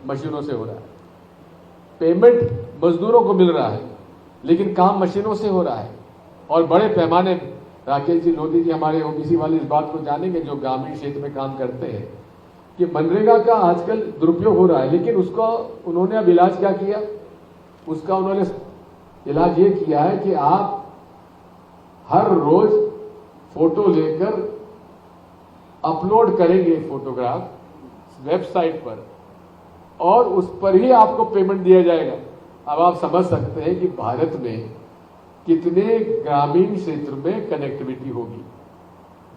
मशीनों से हो रहा है, पेमेंट मजदूरों को मिल रहा है, लेकिन काम मशीनों से हो रहा है। और बड़े पैमाने, राकेश जी, लोधी जी हमारे ओबीसी वाले इस बात को जानेंगे जो ग्रामीण क्षेत्र में काम करते हैं, कि मनरेगा का आजकल दुरुपयोग हो रहा है। लेकिन उसका उन्होंने अब इलाज क्या किया, उसका उन्होंने इलाज ये किया है कि आप हर रोज फोटो लेकर अपलोड करेंगे फोटोग्राफ वेबसाइट पर, और उस पर ही आपको पेमेंट दिया जाएगा। अब आप समझ सकते हैं कि भारत में कितने ग्रामीण क्षेत्र में कनेक्टिविटी होगी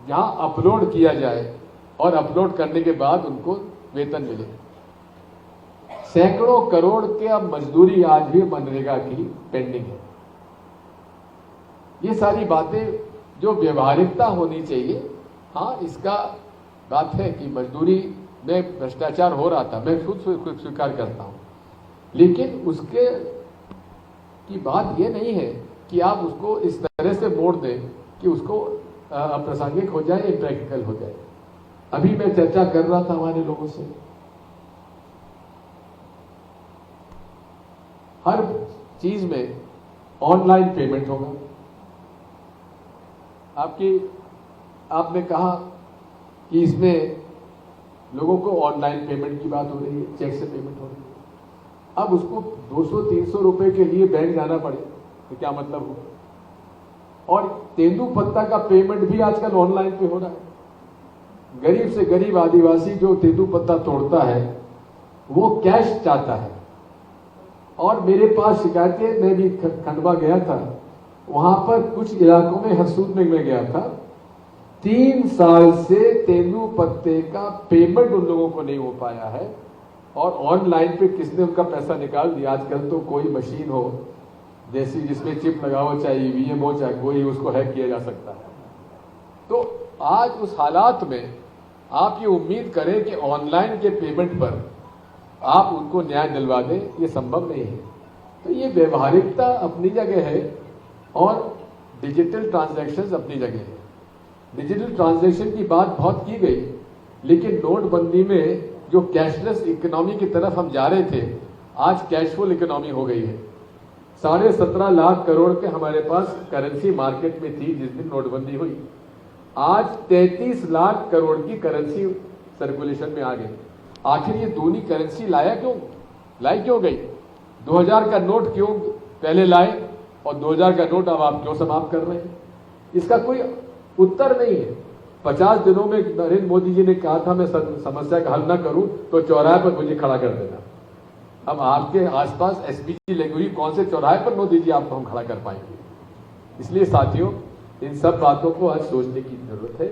जहां अपलोड किया जाए और अपलोड करने के बाद उनको वेतन मिले। सैकड़ों करोड़ के अब मजदूरी आज भी मनरेगा की पेंडिंग है। ये सारी बातें जो व्यवहारिकता होनी चाहिए। हाँ, इसका बात है कि मजदूरी में भ्रष्टाचार हो रहा था, मैं खुद स्वीकार करता हूं, लेकिन उसके की बात यह नहीं है कि आप उसको इस तरह से मोड़ दें कि उसको अप्रासंगिक हो जाए, इम्प्रैक्टिकल हो जाए। अभी मैं चर्चा कर रहा था हमारे लोगों से, हर चीज में ऑनलाइन पेमेंट होगा। आपने कहा कि इसमें लोगों को ऑनलाइन पेमेंट की बात हो रही है, चेक से पेमेंट हो रही है। अब उसको 200-300 रुपए के लिए बैंक जाना पड़े तो क्या मतलब हो। और तेंदुपत्ता का पेमेंट भी आजकल ऑनलाइन पे हो रहा है। गरीब से गरीब आदिवासी जो तेंदुपत्ता तोड़ता है वो कैश चाहता है। और मेरे पास शिकायतें, मैं भी खंडवा गया था, वहां पर कुछ इलाकों में, हरसूद में मैं गया था, 3 साल से तेंदुपत्ते का पेमेंट उन लोगों को नहीं हो पाया है। और ऑनलाइन पे किसने उनका पैसा निकाल दिया। आजकल तो कोई मशीन हो जैसी जिसमें चिप लगा हो, चाहे ईवीएम हो, चाहे कोई, उसको हैक किया जा सकता है। तो आज उस हालात में आप ये उम्मीद करें कि ऑनलाइन के पेमेंट पर आप उनको न्याय दिलवा दें, ये संभव नहीं है। तो ये व्यवहारिकता अपनी जगह है और डिजिटल ट्रांजैक्शंस अपनी जगह है। डिजिटल ट्रांजैक्शन की बात बहुत की गई, लेकिन नोटबंदी में जो कैशलेस इकोनॉमी की तरफ हम जा रहे थे, आज कैशफुल इकोनॉमी हो गई है। 17.5 लाख करोड़ के हमारे पास करेंसी मार्केट में थी जिस दिन नोटबंदी हुई। आज 33 लाख करोड़ की करेंसी सर्कुलेशन में आ गई। आखिर ये दूनी करेंसी लाई क्यों गई? 2000 का नोट क्यों पहले लाए और 2000 का नोट अब आप क्यों समाप्त कर रहे हैं? इसका कोई उत्तर नहीं है। 50 दिनों में नरेंद्र मोदी जी ने कहा था मैं समस्या का हल न करूं तो चौराहे पर मुझे खड़ा कर देना। अब आपके आसपास एसपीजी लगी हुई, कौन से चौराहे पर मोदी जी आपको हम खड़ा कर पाएंगे? इसलिए साथियों, इन सब बातों को आज सोचने की जरूरत है।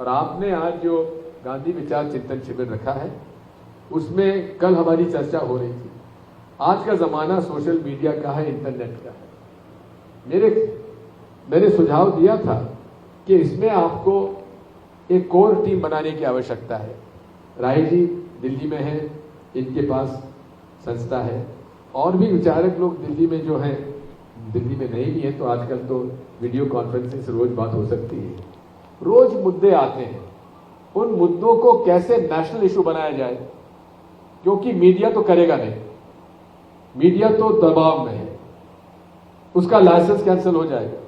और आपने आज जो गांधी विचार चिंतन शिविर रखा है, उसमें कल हमारी चर्चा हो रही थी। आज का जमाना सोशल मीडिया का है, इंटरनेट का है। मैंने सुझाव दिया था कि इसमें आपको एक कोर टीम बनाने की आवश्यकता है। राय जी दिल्ली में है, इनके पास संस्था है, और भी विचारक लोग दिल्ली में जो हैं, दिल्ली में नहीं भी है तो आजकल तो वीडियो कॉन्फ्रेंसिंग से रोज बात हो सकती है। रोज मुद्दे आते हैं, उन मुद्दों को कैसे नेशनल इशू बनाया जाए, क्योंकि मीडिया तो करेगा नहीं, मीडिया तो दबाव में है, उसका लाइसेंस कैंसिल हो जाएगा,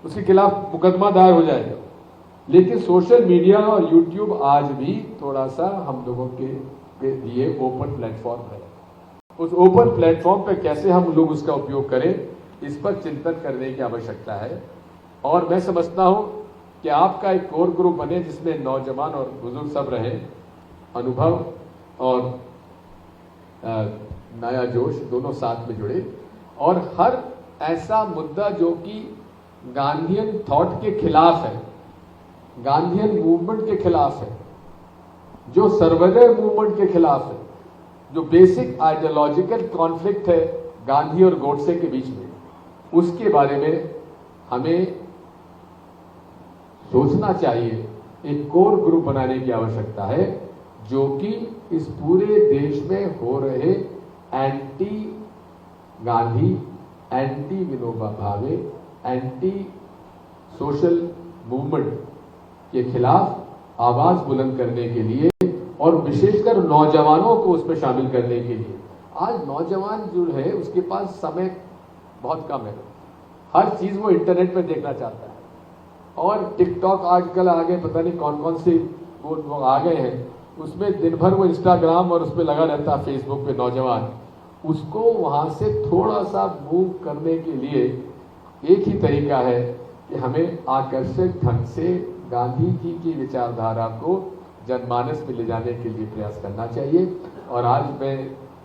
उसके खिलाफ मुकदमा दायर हो जाएगा। लेकिन सोशल मीडिया और यूट्यूब आज भी थोड़ा सा हम लोगों के लिए ओपन प्लेटफॉर्म है। उस ओपन प्लेटफॉर्म पे कैसे हम लोग उसका उपयोग करें, इस पर चिंतन करने की आवश्यकता है। और मैं समझता हूं कि आपका एक कोर ग्रुप बने जिसमें नौजवान और बुजुर्ग सब रहे, अनुभव और नया जोश दोनों साथ में जुड़े, और हर ऐसा मुद्दा जो कि गांधीयन थॉट के खिलाफ है, गांधीयन मूवमेंट के खिलाफ है, जो सर्वोदय मूवमेंट के खिलाफ है, जो बेसिक आइडियोलॉजिकल कॉन्फ्लिक्ट है गांधी और गोडसे के बीच में, उसके बारे में हमें सोचना चाहिए। एक कोर ग्रुप बनाने की आवश्यकता है जो कि इस पूरे देश में हो रहे anti Gandhi, anti Vinoba Bhave, anti social movement के खिलाफ आवाज बुलंद करने के लिए और और विशेषकर नौजवानों को उसमें शामिल करने के लिए। आज नौजवान जो है उसके पास समय बहुत कम है, हर चीज वो इंटरनेट पे देखना चाहता है, और टिकटॉक आजकल आ गए, पता नहीं कौन कौन से वो आ गए हैं, उसमें दिन भर वो इंस्टाग्राम और उसमें लगा रहता है, फेसबुक पे नौजवान। उसको वहां से थोड़ा सा मूव करने के लिए एक ही तरीका है कि हमें आकर्षक ढंग से गांधी जी की विचारधारा को जनमानस में ले जाने के लिए प्रयास करना चाहिए। और आज मैं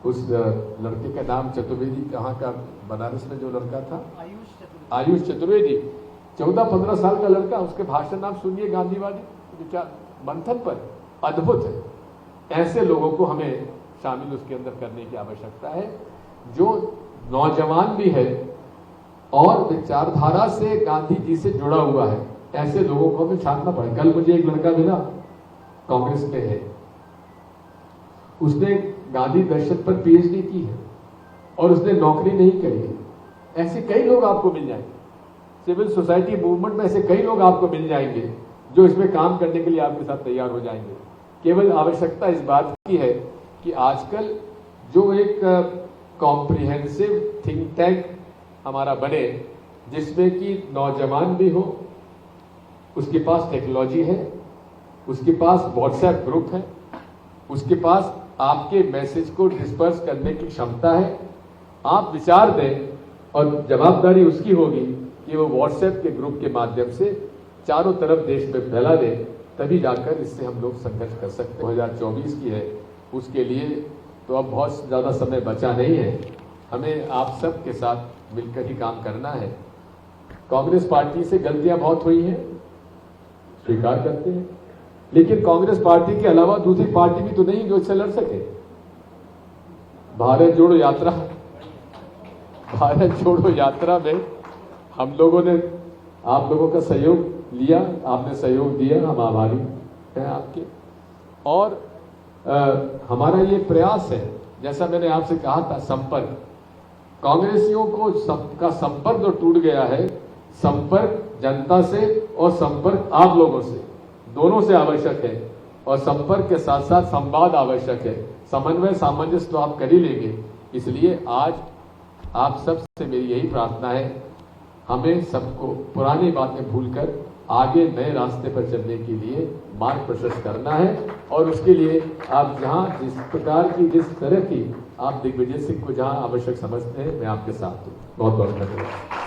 उस लड़के का नाम चतुर्वेदी, कहाँ का, बनारस में जो लड़का था, आयुष चतुर्वेदी, 14-15 साल का लड़का, उसके भाषण आप सुनिए, गांधीवादी विचार मंथन पर अद्भुत है। ऐसे लोगों को हमें शामिल उसके अंदर करने की आवश्यकता है, जो नौजवान भी है और विचारधारा से गांधी जी से जुड़ा हुआ है। ऐसे लोगों को हमें छांटना पड़े। कल मुझे एक लड़का मिला, कांग्रेस में है, उसने गांधी दर्शन पर पीएचडी की है और उसने नौकरी नहीं करी है। ऐसे कई लोग आपको मिल जाएंगे, सिविल सोसाइटी मूवमेंट में ऐसे कई लोग आपको मिल जाएंगे जो इसमें काम करने के लिए आपके साथ तैयार हो जाएंगे। केवल आवश्यकता इस बात की है कि आजकल जो एक कॉम्प्रिहेंसिव थिंक टैंक हमारा बने, जिसमें कि नौजवान भी हो, उसके पास टेक्नोलॉजी है, उसके पास व्हाट्सएप ग्रुप है, उसके पास आपके मैसेज को डिस्पर्स करने की क्षमता है। आप विचार दें और जवाबदारी उसकी होगी कि वो व्हाट्सएप के ग्रुप के माध्यम से चारों तरफ देश में फैला दे, तभी जाकर इससे हम लोग संघर्ष कर सकते हैं। 2024 की है, उसके लिए तो अब बहुत ज्यादा समय बचा नहीं है। हमें आप सब के साथ मिलकर ही काम करना है। कांग्रेस पार्टी से गलतियां बहुत हुई हैं, स्वीकार करते हैं, लेकिन कांग्रेस पार्टी के अलावा दूसरी पार्टी भी तो नहीं जो इससे लड़ सके। भारत जोड़ो यात्रा में हम लोगों ने आप लोगों का सहयोग लिया, आपने सहयोग दिया, हम आभारी हैं आपके। और हमारा ये प्रयास है, जैसा मैंने आपसे कहा था, संपर्क, कांग्रेसियों को सबका संपर्क जो टूट गया है, संपर्क जनता से और संपर्क आप लोगों से, दोनों से आवश्यक है। और संपर्क के साथ साथ संवाद आवश्यक है। समन्वय सामंजस्य तो आप कर ही लेंगे। इसलिए आज आप सब से मेरी यही प्रार्थना है, हमें सबको पुरानी बातें भूलकर आगे नए रास्ते पर चलने के लिए मार्ग प्रशस्त करना है। और उसके लिए आप जहां जिस प्रकार की, जिस तरह की आप दिग्विजय सिंह को जहां आवश्यक समझते हैं, मैं आपके साथ हूं। बहुत बहुत धन्यवाद।